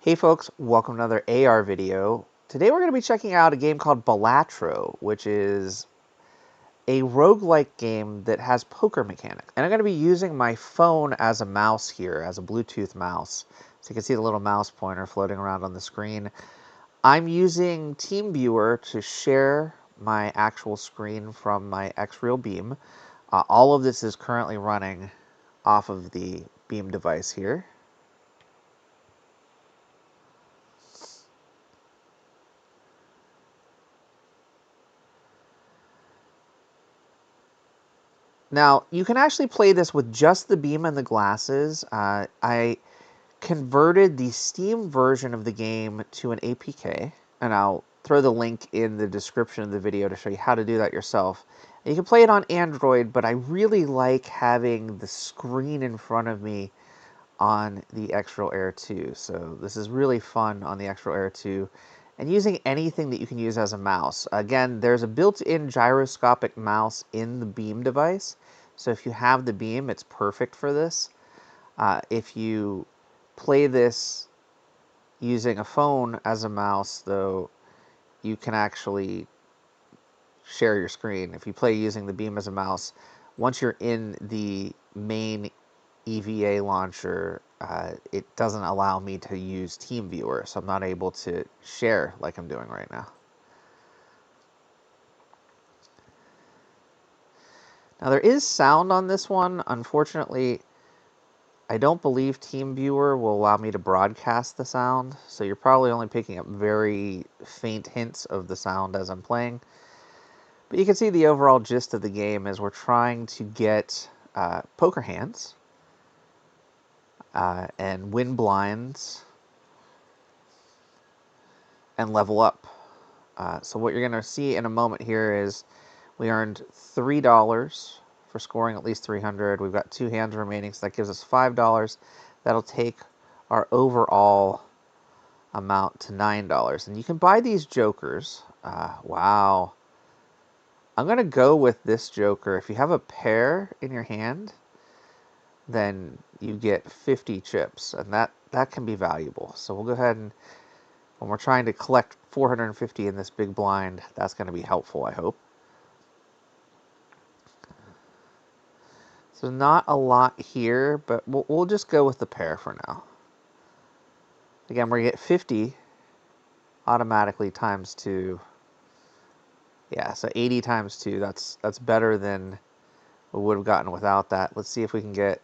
Hey folks, welcome to another AR video. Today we're going to be checking out a game called Balatro, which is a roguelike game that has poker mechanics. And I'm going to be using my phone as a mouse here, as a Bluetooth mouse. So you can see the little mouse pointer floating around on the screen. I'm using TeamViewer to share my actual screen from my XREAL Beam. All of this is currently running off of the Beam device here. Now, you can actually play this with just the Beam and the glasses. I converted the Steam version of the game to an APK, and I'll throw the link in the description of the video to show you how to do that yourself. And you can play it on Android, but I really like having the screen in front of me on the XREAL Air 2. So this is really fun on the XREAL Air 2. And using anything that you can use as a mouse. Again, there's a built-in gyroscopic mouse in the Beam device. So if you have the Beam, it's perfect for this. If you play this using a phone as a mouse, though, you can actually share your screen. If you play using the Beam as a mouse, once you're in the main EVA launcher, it doesn't allow me to use TeamViewer, so I'm not able to share like I'm doing right now. Now there is sound on this one. Unfortunately, I don't believe TeamViewer will allow me to broadcast the sound, so you're probably only picking up very faint hints of the sound as I'm playing. But you can see the overall gist of the game is we're trying to get poker hands and win blinds and level up. So what you're going to see in a moment here is we earned $3 for scoring at least 300. We've got 2 hands remaining, so that gives us $5. That'll take our overall amount to $9. And you can buy these jokers. Wow. I'm going to go with this joker. If you have a pair in your hand, then you get 50 chips, and that can be valuable. So we'll go ahead and, when we're trying to collect 450 in this big blind, that's going to be helpful, I hope. So not a lot here, but we'll just go with the pair for now. Again, we're going to get 50 automatically times 2. Yeah, so 80 times 2, that's better than we would have gotten without that. Let's see if we can get...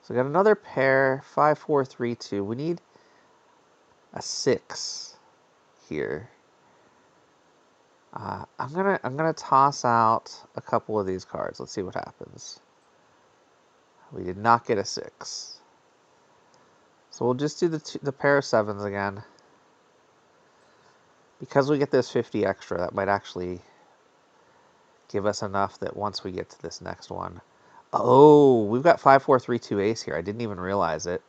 So we got another pair, 5, 4, 3, 2. We need a 6 here. I'm gonna toss out a couple of these cards. Let's see what happens. We did not get a 6. So we'll just do the pair of 7s again. Because we get this 50 extra, that might actually give us enough that once we get to this next one. Oh, we've got 5, 4, 3, 2 ace here. I didn't even realize it.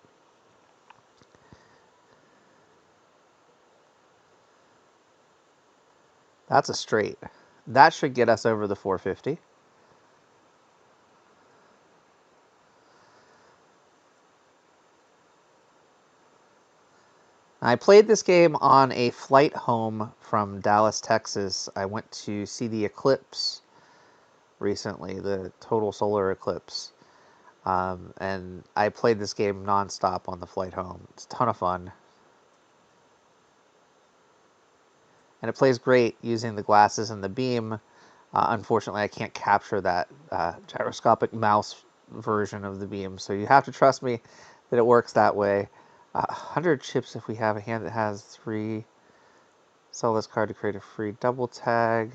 That's a straight. That should get us over the 450. I played this game on a flight home from Dallas, Texas. I went to see the eclipse recently, the total solar eclipse. And I played this game nonstop on the flight home. It's a ton of fun. And it plays great using the glasses and the Beam. Unfortunately, I can't capture that gyroscopic mouse version of the Beam, so you have to trust me that it works that way. 100 chips if we have a hand that has 3. Sell this card to create a free double tag.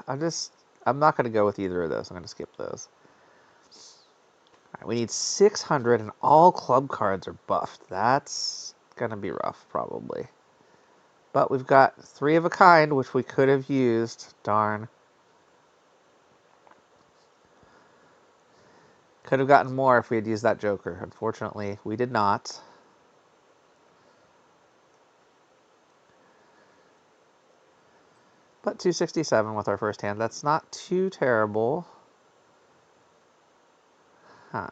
I'm not going to go with either of those. I'm going to skip those. All right, we need 600, and all club cards are buffed. That's going to be rough, probably. But we've got 3 of a kind, which we could have used. Darn. Could have gotten more if we had used that joker. Unfortunately, we did not. But 267 with our first hand. That's not too terrible. Huh.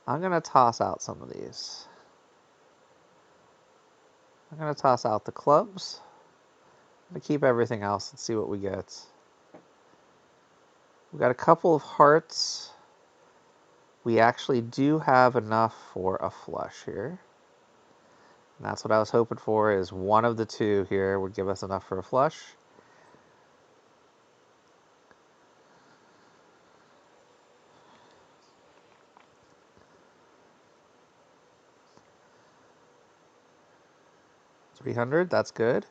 I'm going to toss out some of these. I'm going to toss out the clubs. I'm going to keep everything else and see what we get. We've got a couple of hearts. We actually do have enough for a flush here. And that's what I was hoping for, is one of the two here would give us enough for a flush. $300, that's good.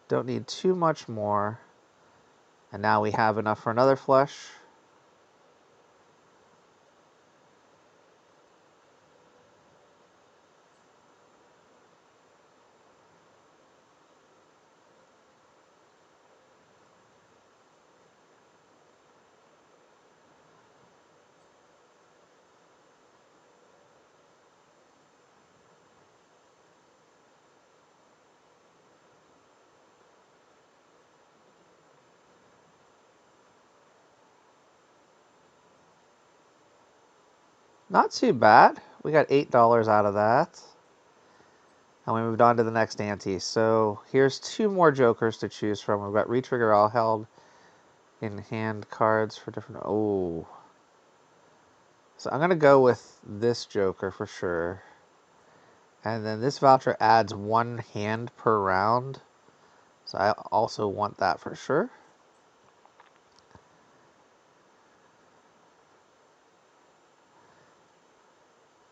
Don't need too much more. And now we have enough for another flush. Not too bad. We got $8 out of that. And we moved on to the next ante. So here's two more jokers to choose from. We've got retrigger all held in hand cards for different... Oh. So I'm going to go with this joker for sure. And then this voucher adds one hand per round. So I also want that for sure.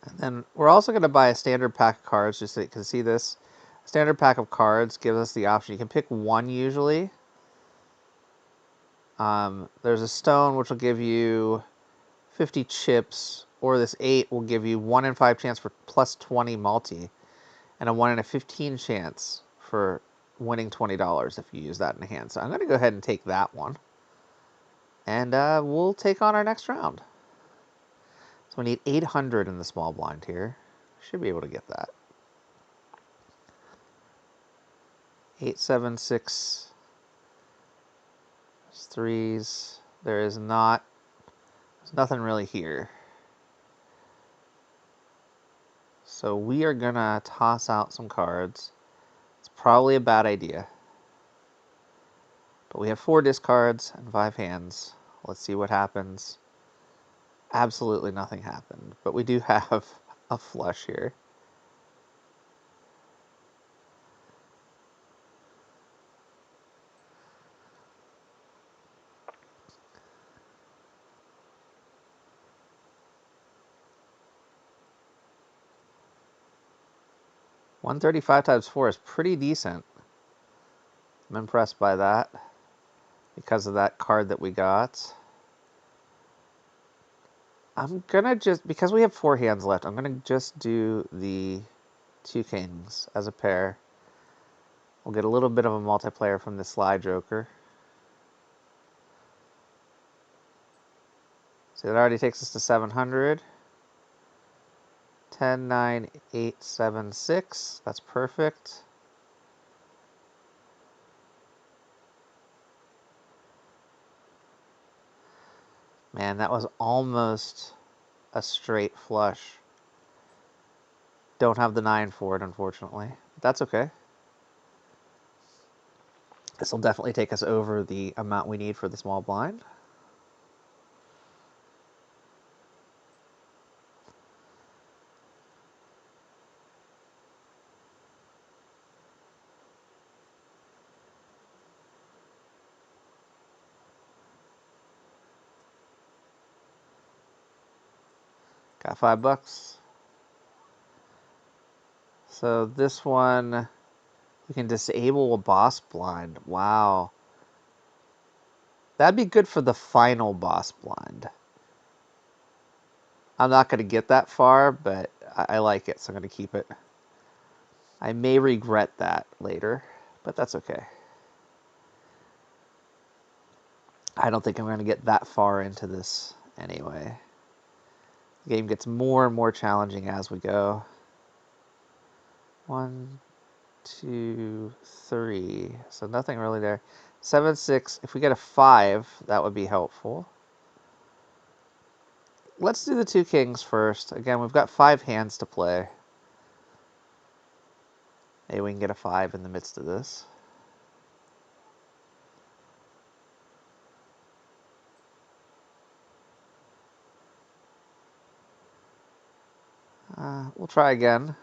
And then we're also going to buy a standard pack of cards, just so you can see this. A standard pack of cards gives us the option. You can pick one usually. There's a stone which will give you 50 chips, or this 8 will give you 1 in 5 chance for plus 20 multi, and a 1 in a 15 chance for winning $20 if you use that in hand. So I'm going to go ahead and take that one. And we'll take on our next round. So we need 800 in the small blind here. Should be able to get that. 876. There's threes. There's nothing really here. So we are gonna toss out some cards. It's probably a bad idea. But we have 4 discards and 5 hands. Let's see what happens. Absolutely nothing happened. But we do have a flush here. $135 times 4 is pretty decent. I'm impressed by that because of that card that we got. I'm gonna just, because we have 4 hands left, I'm gonna just do the 2 kings as a pair. We'll get a little bit of a multiplayer from the slide joker. So that already takes us to 700. 10, 9, 8, 7, 6. That's perfect. Man, that was almost a straight flush. Don't have the 9 for it, unfortunately. But that's okay. This will definitely take us over the amount we need for the small blind. Got $5. So this one, we can disable a boss blind. Wow. That'd be good for the final boss blind. I'm not going to get that far, but I like it, so I'm going to keep it. I may regret that later, but that's okay. I don't think I'm going to get that far into this anyway. The game gets more and more challenging as we go. 1, 2, 3. So nothing really there. 7, 6. If we get a 5, that would be helpful. let's do the 2 kings first. Again, we've got 5 hands to play. Maybe we can get a 5 in the midst of this. We'll try again.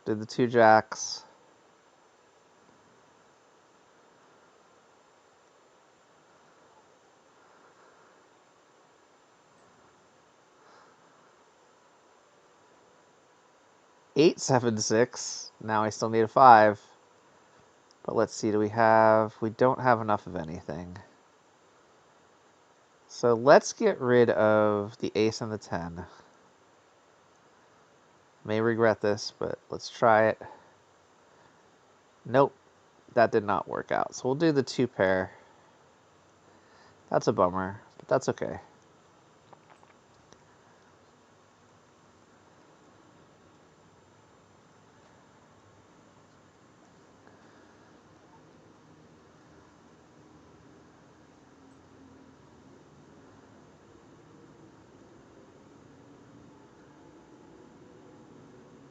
Do the 2 jacks. Eight, 7, 6. Now I still need a 5. But let's see, we don't have enough of anything. So let's get rid of the ace and the 10. May regret this, but let's try it. Nope, that did not work out. So we'll do the 2 pair. That's a bummer, but that's okay.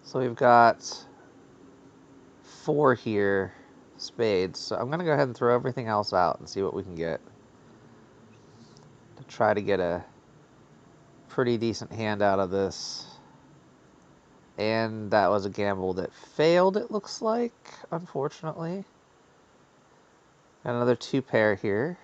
So we've got 4 here, spades. So I'm going to go ahead and throw everything else out and see what we can get. To try to get a pretty decent hand out of this. And that was a gamble that failed, it looks like, unfortunately. Got another 2 pair here.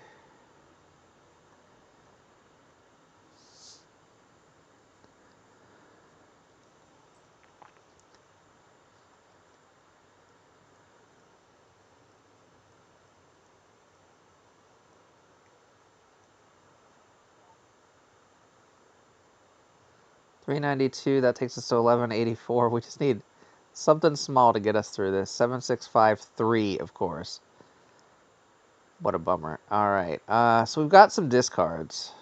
$392, that takes us to $1184. We just need something small to get us through this. 7653, of course. What a bummer. All right, so we've got some discards.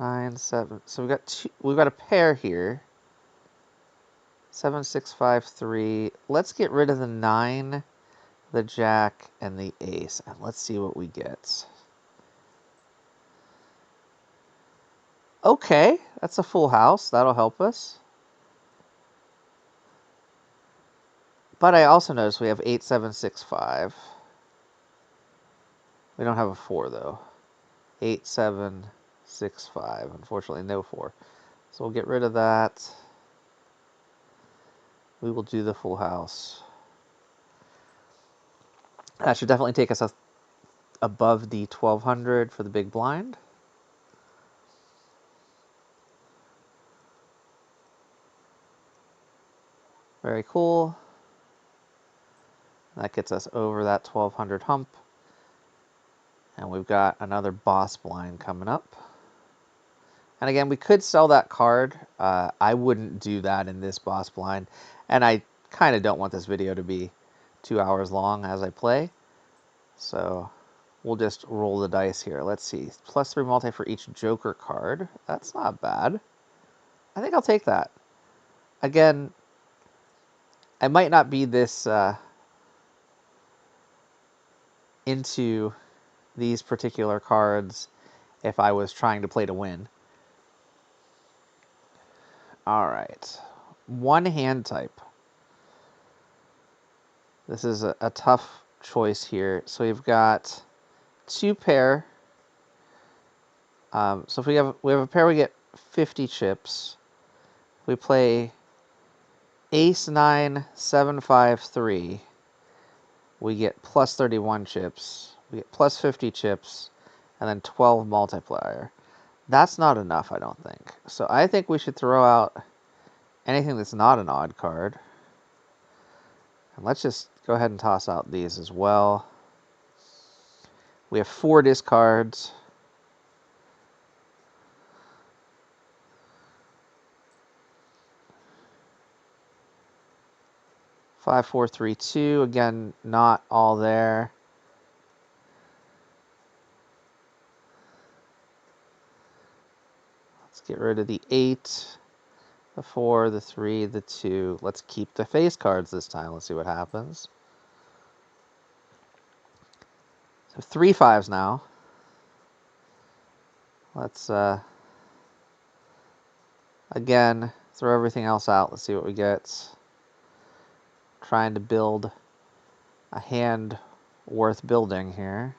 9, 7. So we've got a pair here. 7653. Let's get rid of the 9, the jack, and the ace, and let's see what we get. Okay, that's a full house. That'll help us. But I also noticed we have 8765. We don't have a 4, though. 8765. Unfortunately, no 4. So we'll get rid of that. We will do the full house. That should definitely take us above the 1200 for the big blind. Very cool. That gets us over that 1200 hump. And we've got another boss blind coming up. And again, we could sell that card. I wouldn't do that in this boss blind. And I kind of don't want this video to be 2 hours long as I play. So we'll just roll the dice here. Let's see. +3 multi for each Joker card. That's not bad. I think I'll take that. Again, I might not be this into these particular cards if I was trying to play to win. All right. 1 hand type. This is a tough choice here. So we've got 2 pair. So if we have a pair, we get 50 chips. We play ace 9 7 5 3. We get +31 chips. We get +50 chips, and then 12 multiplier. That's not enough, I don't think. So I think we should throw out anything that's not an odd card. And let's just go ahead and toss out these as well. We have 4 discards. Five, 4, 3, 2. Again, not all there. Let's get rid of the 8, the 4, the 3, the 2. Let's keep the face cards this time. Let's see what happens. So 3 5s now. Let's, again, throw everything else out. Let's see what we get. Trying to build a hand worth building here.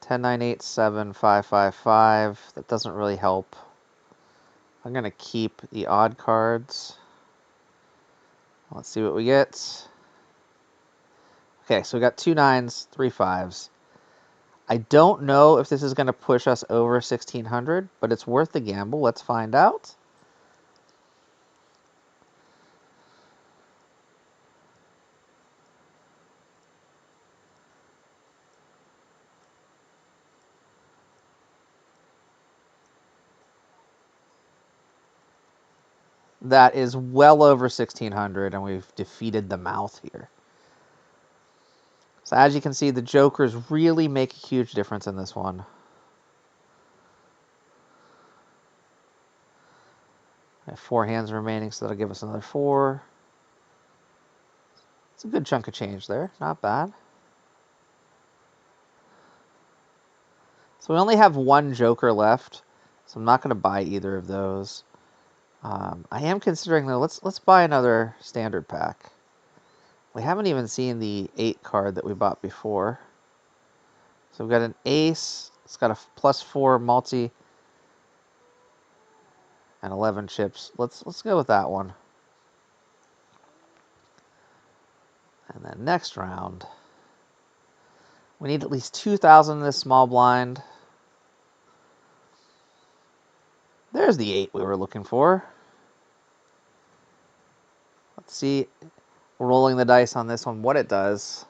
10, 9, 8, 7, 5, 5, 5. That doesn't really help. I'm going to keep the odd cards. Let's see what we get. Okay, so we got 2 9s, 3 5s. I don't know if this is going to push us over 1600, but it's worth the gamble. Let's find out. That is well over 1600, and we've defeated the mouth here. So as you can see, the jokers really make a huge difference in this one. I have 4 hands remaining, so that'll give us another 4. It's a good chunk of change there. Not bad. So we only have 1 joker left, so I'm not going to buy either of those. I am considering, though, let's buy another standard pack. We haven't even seen the 8 card that we bought before. So we've got an ace. It's got a +4 multi and 11 chips. Let's go with that one. And then next round, we need at least 2,000 in this small blind. There's the 8 we were looking for. Let's see, rolling the dice on this one, what it does.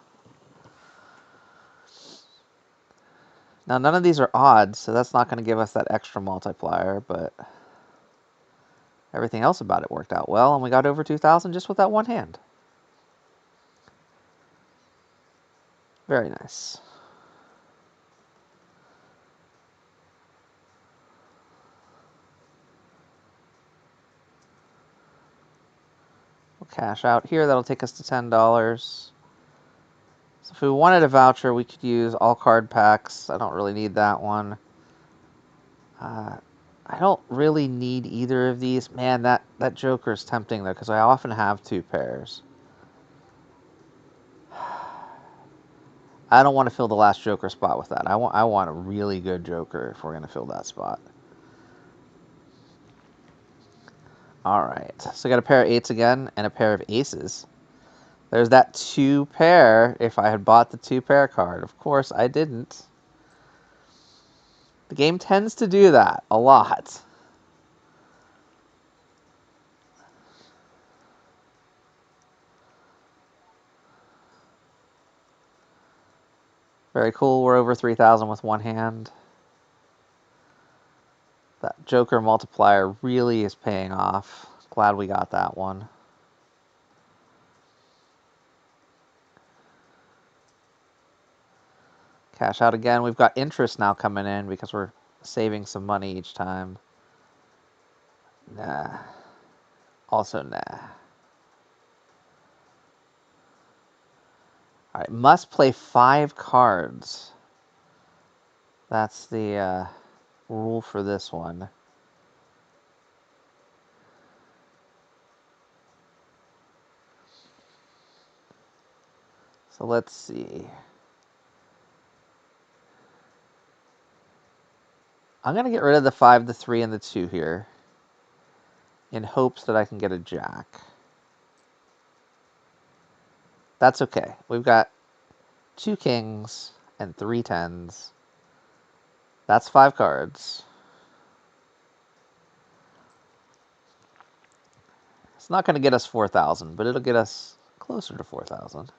Now, none of these are odds, so that's not going to give us that extra multiplier, but everything else about it worked out well, and we got over 2,000 just with that one hand. Very nice. We'll cash out here. That'll take us to $10. So if we wanted a voucher, we could use all card packs. I don't really need that one. I don't really need either of these. Man, that joker is tempting, though, because I often have 2 pairs. I don't want to fill the last joker spot with that. I want a really good joker if we're going to fill that spot. All right, so I got a pair of 8s again and a pair of aces. There's that 2 pair if I had bought the 2 pair card. Of course, I didn't. The game tends to do that a lot. Very cool. We're over 3,000 with one hand. That joker multiplier really is paying off. Glad we got that one. Cash out again. We've got interest now coming in because we're saving some money each time. Nah. Also nah. All right, must play 5 cards. That's the rule for this one. So let's see. I'm going to get rid of the 5, the 3, and the 2 here in hopes that I can get a jack. That's okay. We've got 2 kings and 3 10s. That's 5 cards. It's not going to get us 4,000, but it'll get us closer to 4,000.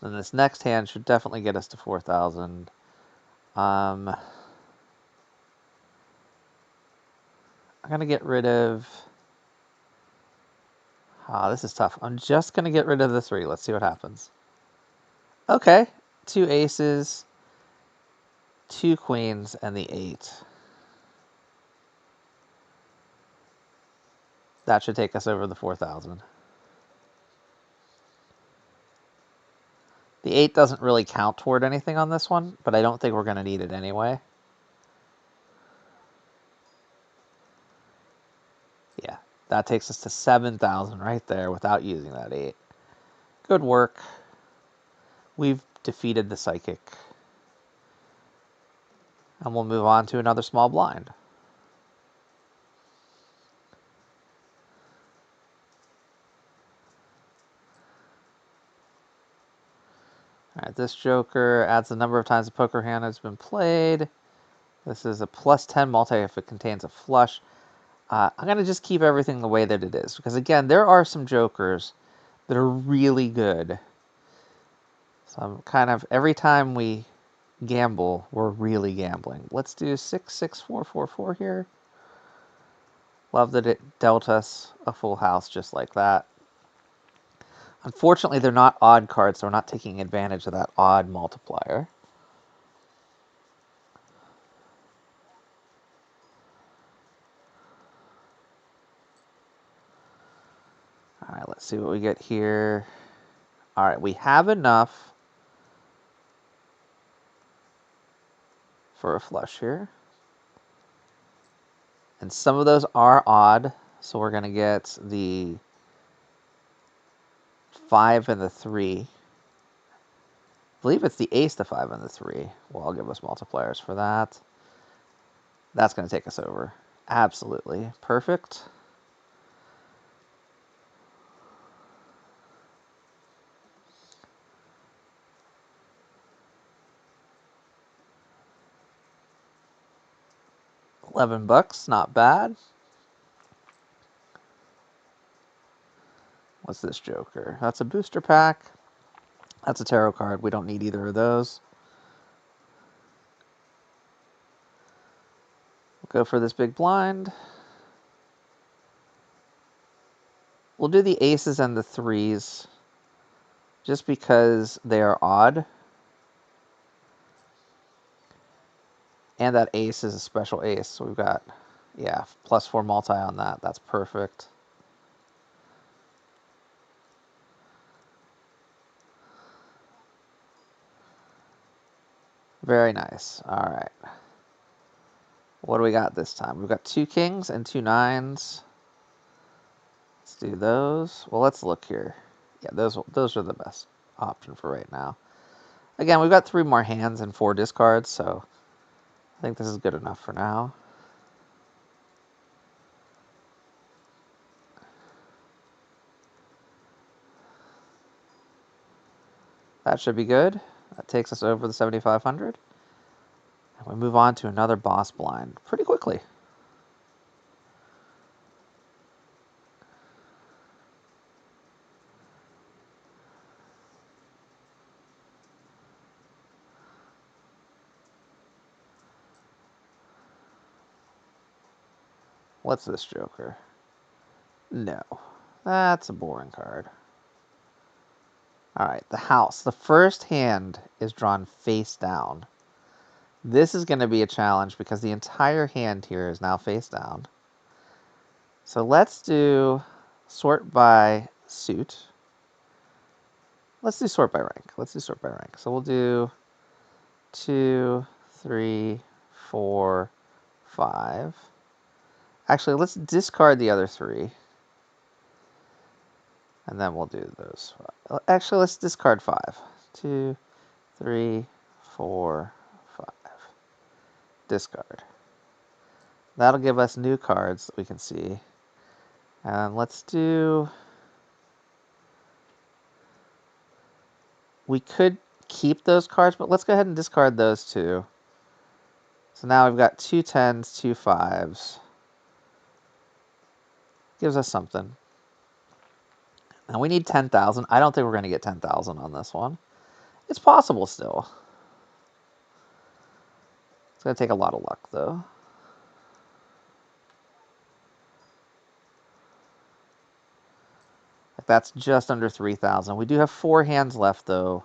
Then this next hand should definitely get us to 4,000. I'm going to get rid of... this is tough. I'm just going to get rid of the 3. Let's see what happens. Okay, 2 aces, 2 queens, and the 8. That should take us over the 4,000. The 8 doesn't really count toward anything on this one, but I don't think we're going to need it anyway. Yeah, that takes us to 7,000 right there without using that 8. Good work. We've defeated the psychic. And we'll move on to another small blind. All right, this joker adds the number of times the poker hand has been played. This is a +10 multi if it contains a flush. I'm going to just keep everything the way that it is. Because, again, there are some jokers that are really good. So I'm kind of, every time we gamble, we're really gambling. Let's do 66444 here. Love that it dealt us a full house just like that. Unfortunately, they're not odd cards, so we're not taking advantage of that odd multiplier. All right, let's see what we get here. All right, we have enough for a flush here. And some of those are odd, so we're going to get the 5 and the 3. I believe it's the ace, the 5 and the 3. Well, I'll give us multipliers for that. That's going to take us over. Absolutely. Perfect. $11, not bad. What's this joker? That's a booster pack. That's a tarot card. We don't need either of those. We'll go for this big blind. We'll do the aces and the 3s just because they are odd. And that ace is a special ace. So we've got, yeah, +4 multi on that. That's perfect. Very nice. All right. What do we got this time? We've got 2 kings and 2 9s. Let's do those. Well, let's look here. Yeah, those are the best option for right now. Again, we've got 3 more hands and 4 discards, so I think this is good enough for now. That should be good. That takes us over the 7,500. And we move on to another boss blind pretty quickly. What's this joker? No. That's a boring card. Alright, the house. The first hand is drawn face down. This is going to be a challenge because the entire hand here is now face down. So let's do sort by suit. Let's do sort by rank. Let's do sort by rank. So we'll do 2, 3, 4, 5. Actually, let's discard the other 3. And then we'll do those. Actually, let's discard 5. 2, 3, 4, 5. Discard. That'll give us new cards that we can see. And let's do... We could keep those cards, but let's go ahead and discard those 2. So now we've got 2 10s, 2 5s. Gives us something. Now we need 10,000. I don't think we're going to get 10,000 on this one. It's possible still. It's going to take a lot of luck, though. That's just under 3,000. We do have 4 hands left, though.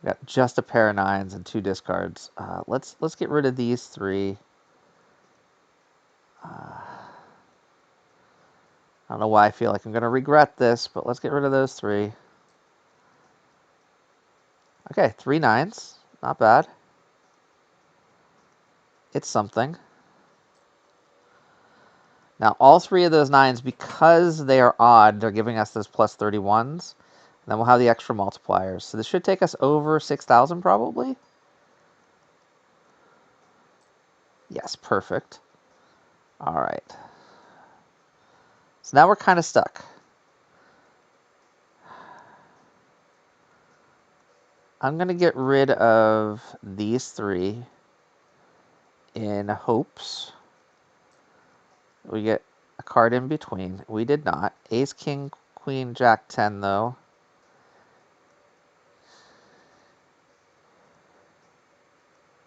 We got just a pair of 9s and 2 discards. Let's get rid of these 3. I don't know why I feel like I'm going to regret this, but let's get rid of those 3. Okay, 3 9s. Not bad. It's something. Now, all 3 of those 9s, because they are odd, they're giving us those plus 31s. And then we'll have the extra multipliers. So this should take us over 6,000 probably. Yes, perfect. All right. So now we're kind of stuck. I'm going to get rid of these 3 in hopes we get a card in between. We did not. Ace, King, Queen, Jack, 10, though.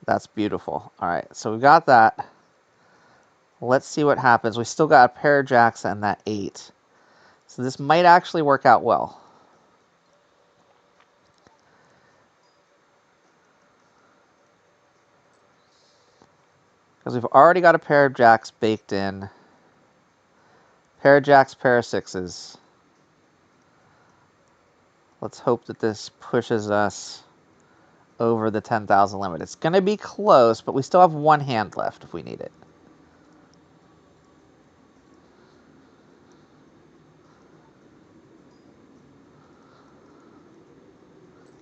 That's beautiful. All right, so we got that. Let's see what happens. We still got a pair of jacks and that 8. So this might actually work out well. Because we've already got a pair of jacks baked in. Pair of jacks, pair of 6s. Let's hope that this pushes us over the 10,000 limit. It's going to be close, but we still have 1 hand left if we need it.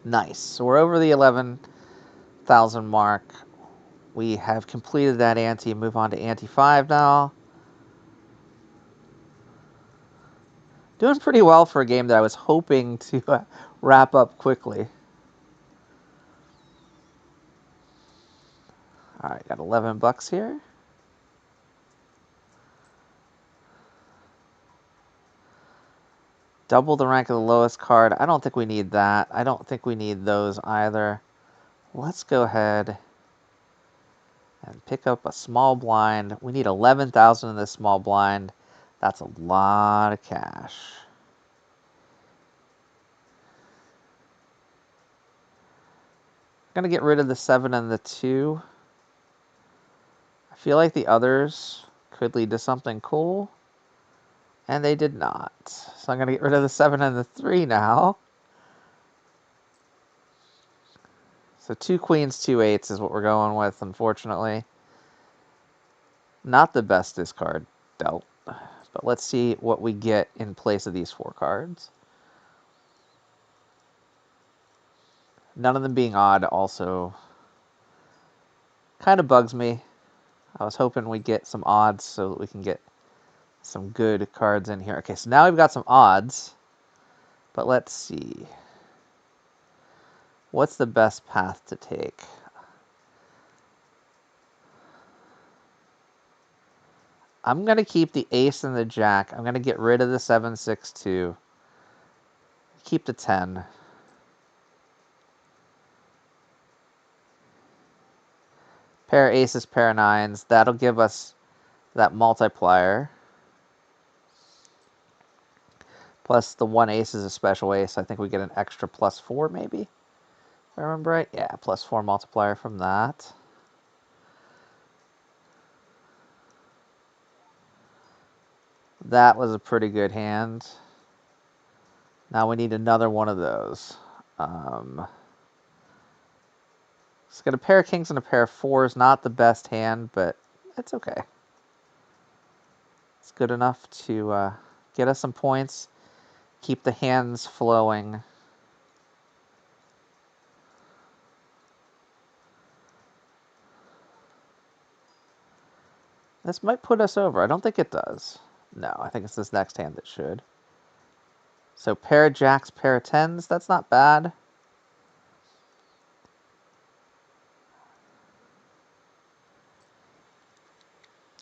Nice. So we're over the 11,000 mark. We have completed that ante. Move on to ante 5 now. Doing pretty well for a game that I was hoping to wrap up quickly. All right, got 11 bucks here. Double the rank of the lowest card. I don't think we need that. I don't think we need those either. Let's go ahead and pick up a small blind. We need 11,000 in this small blind. That's a lot of cash. I'm going to get rid of the 7 and the 2. I feel like the others could lead to something cool. And they did not. So I'm going to get rid of the 7 and the 3 now. So 2 queens, 2 8s is what we're going with, unfortunately. Not the best discard dealt. But let's see what we get in place of these 4 cards. None of them being odd also kind of bugs me. I was hoping we'd get some odds so that we can get some good cards in here. Okay, so now we've got some odds. But let's see. What's the best path to take? I'm going to keep the ace and the jack. I'm going to get rid of the 7, 6, 2. Keep the 10. Pair of aces, pair of 9s. That'll give us that multiplier. Plus the 1 ace is a special ace. I think we get an extra plus 4 maybe. If I remember right. Yeah, plus 4 multiplier from that. That was a pretty good hand. Now we need another one of those. It's got a pair of kings and a pair of 4s. Not the best hand, but it's okay. It's good enough to get us some points. Keep the hands flowing. This might put us over. I don't think it does. No, I think it's this next hand that should. So pair of jacks, pair of 10s. That's not bad.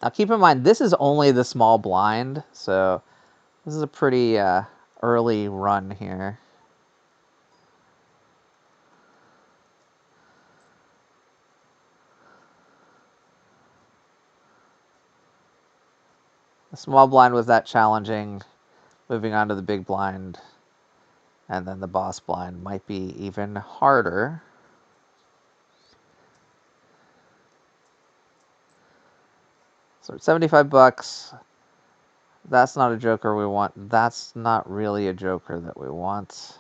Now keep in mind, this is only the small blind, so this is a pretty early run here. The small blind was that challenging. Moving on to the big blind, and then the boss blind might be even harder. So 75 bucks. That's not a joker we want. That's not really a joker that we want.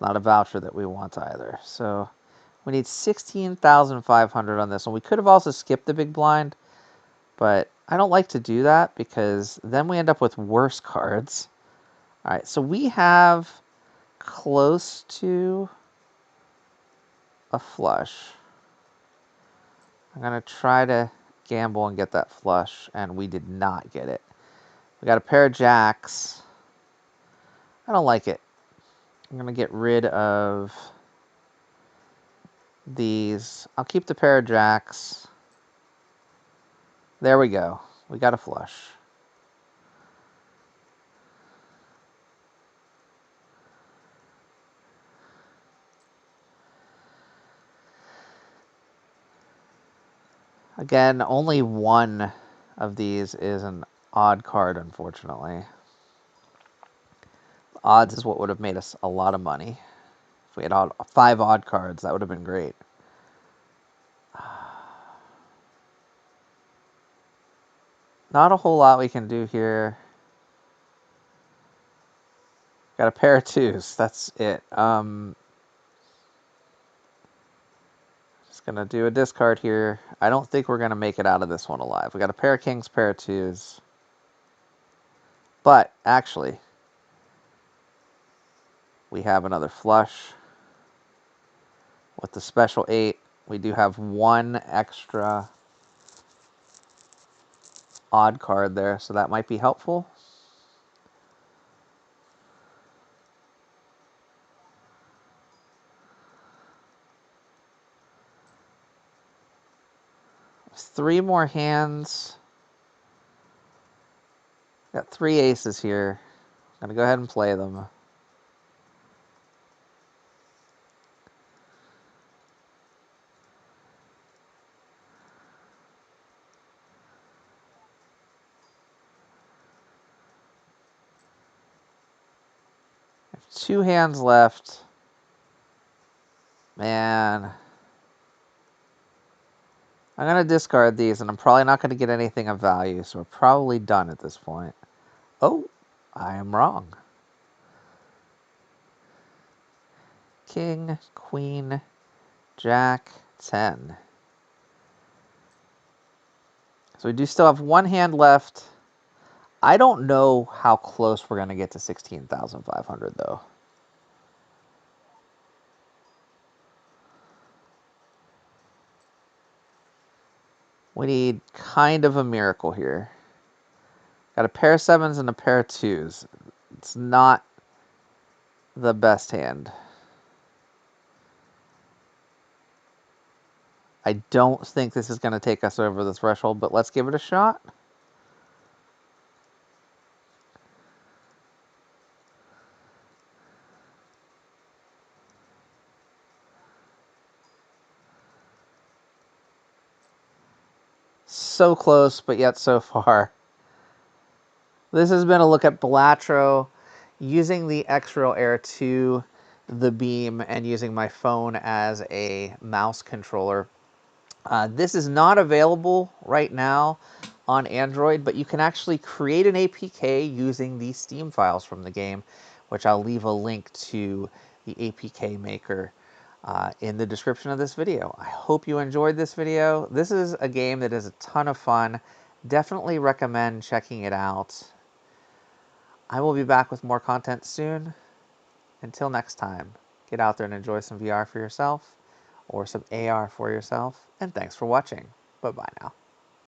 It's not a voucher that we want either. So we need 16,500 on this one. We could have also skipped the big blind, but I don't like to do that because then we end up with worse cards. All right, so we have close to a flush. I'm going to try to gamble and get that flush, and we did not get it. We got a pair of jacks. I don't like it. I'm going to get rid of these. I'll keep the pair of jacks. There we go. We got a flush. Again, only one of these is an odd card, unfortunately. Odds is what would have made us a lot of money. If we had 5 odd cards, that would have been great. Not a whole lot we can do here. Got a pair of 2s. That's it. Just going to do a discard here. I don't think we're going to make it out of this one alive. We got a pair of kings, pair of 2s. But, actually, we have another flush. With the special 8, we do have one extra odd card there, so that might be helpful. There's 3 more hands. Got 3 aces here. I'm going to go ahead and play them. I have 2 hands left. Man. I'm going to discard these, and I'm probably not going to get anything of value, so we're probably done at this point. Oh, I am wrong. King, queen, jack, 10. So we do still have 1 hand left. I don't know how close we're going to get to 16,500, though. We need kind of a miracle here. Got a pair of 7s and a pair of 2s. It's not the best hand. I don't think this is going to take us over the threshold, but let's give it a shot. So close, but yet so far. This has been a look at Balatro using the XREAL Air 2, the Beam, and using my phone as a mouse controller. This is not available right now on Android, but you can actually create an APK using the Steam files from the game, which I'll leave a link to the APK maker in the description of this video. I hope you enjoyed this video. This is a game that is a ton of fun. Definitely recommend checking it out. I will be back with more content soon. Until next time, get out there and enjoy some VR for yourself or some AR for yourself. And thanks for watching. Bye-bye now.